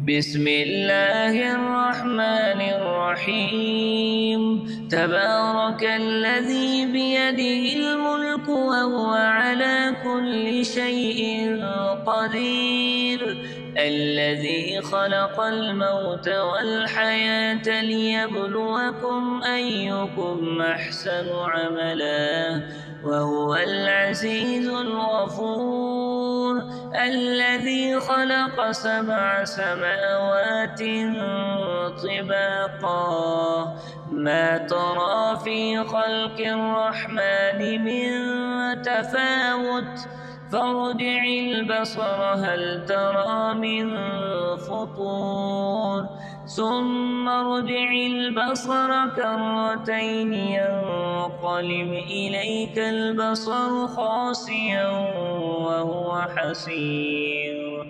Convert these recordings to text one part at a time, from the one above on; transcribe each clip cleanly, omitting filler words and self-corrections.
بسم الله الرحمن الرحيم تبارك الذي بيده الملك وهو على كل شيء قدير الذي خلق الموت والحياة ليبلوكم أيكم أحسن عملا وهو العزيز الغفور الذي خلق 7 سماوات طباقا ما ترى في خلق الرحمن من تفاوت فارجع البصر هل ترى من فطور ثم ارجع البصر كرتين ينقلب إليك البصر خاسئا وهو حسير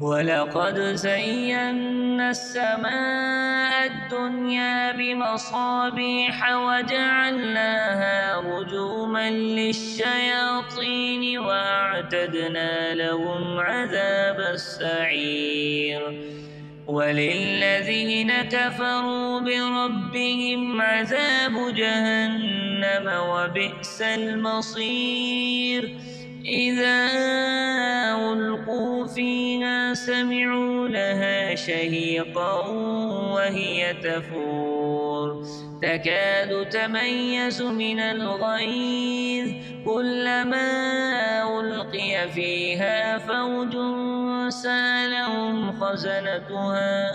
ولقد زينا السماء الدنيا بمصابيح وجعلناها رجوما للشياطين وأعتدنا لهم عذاب السعير وللذين كفروا بربهم عذاب جهنم وبئس المصير إذا ألقوا فيها سمعوا لها شهيقا وهي تفور تكاد تميز من الغيظ كلما ألقي فيها فوج سألهم خزنتها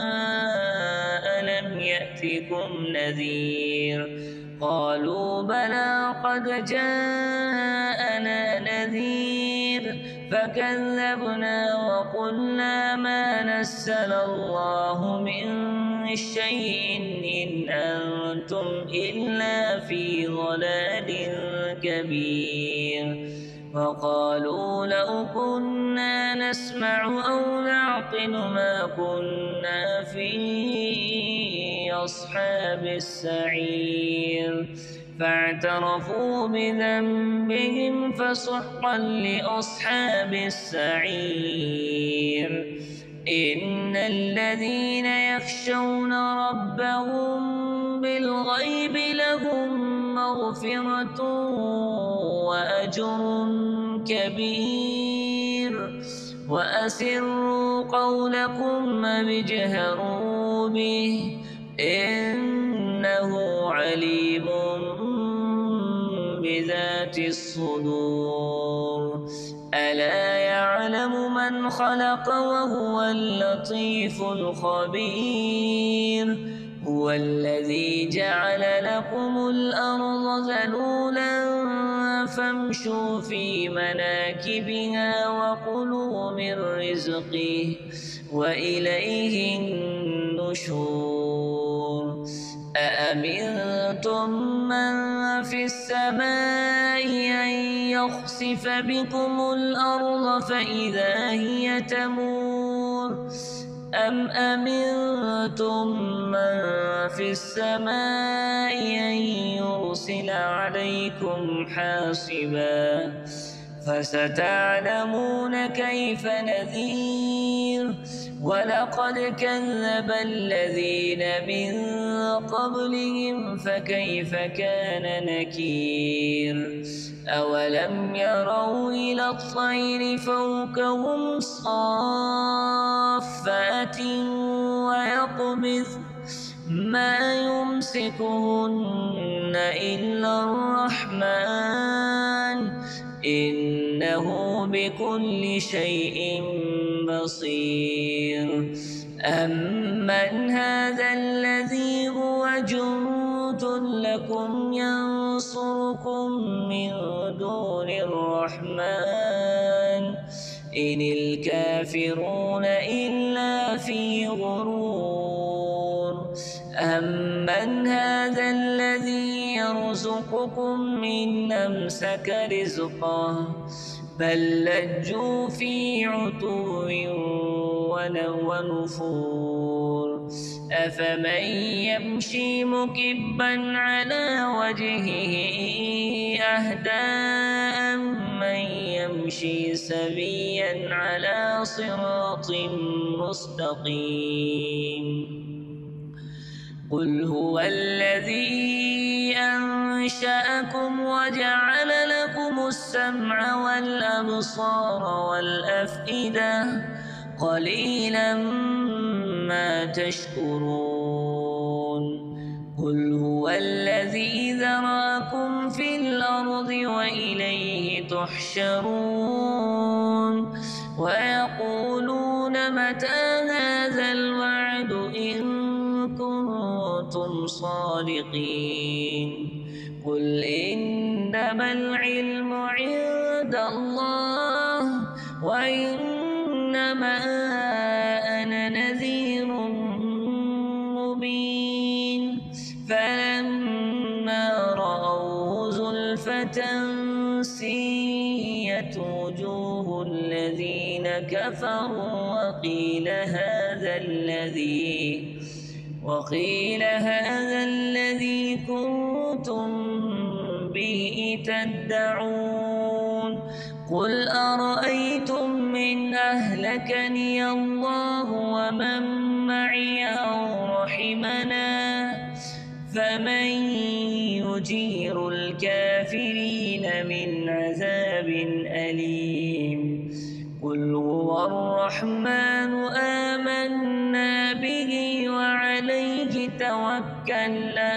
ألم يأتكم نذير قالوا بلى قد جاءنا نذير فكذبنا وقلنا ما نزل الله من شيء إن أنتم إلا في ضلال كبير وقالوا لو كنا نسمع أو نعقل ما كنا في أصحاب السعير فاعترفوا بذنبهم فسحقا لأصحاب السعير إن الذين يخشون ربهم بالغيب لهم مغفرة وأجر كبير وأسروا قولكم واجهروا به إنه عليم بذات الصدور ألا يعلم من خلق وهو اللطيف الخبير هو الذي جعل لكم الأرض ذلولا فامشوا في مناكبها وكلوا من رزقه وإليه النشور أأمنتم من في السماء أن يخسف بكم الأرض فإذا هي تمور أم أمنتم من في السماء أن يرسل عليكم حاصبا فستعلمون كيف نذير ولقد كذب الذين من قبلهم فكيف كان نكير أولم يروا إلى الطير فوقهم صافات ويقبض ما يمسكهن إلا الرحمن إنه بكل شيء بصير أمن هذا الذي هو جند لكم ينصركم من دون الرحمن إن الكافرون إلا في غرور أمن هذا الذي يرزقكم إن أمسك رزقه بل لجوا في عتو ونفور أفمن يمشي مكبا على وجهه أهدى أمن من يمشي سويا على صراط مستقيم. قل هو الذي أنشأكم وجعل لكم السمع والأبصار والأفئدة قليلا ما تشكرون. قل هو الذي ذراكم في الأرض وإليه تحشرون. ويقولون متى هذا الوعد إن كنتم صادقين. قل إنما العلم عند الله وإنما أنا نذير مبين. فلما رأوه زلفة سيئت وجوه الذين كفروا وقيل هذا الذي كنتم به تدعون. قل أرأيتم من أهلكني الله ومن معي أو رحمنا فمن يجير الكافرين من عذاب أليم. قل هو الرحمن آمنا به وعليه توكلنا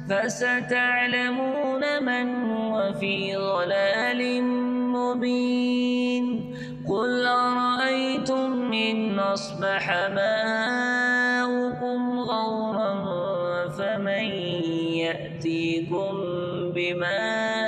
فستعلمون من هو في ضلال مبين. قل أرأيتم إن أصبح ماؤكم غورا فمن يأتيكم بماء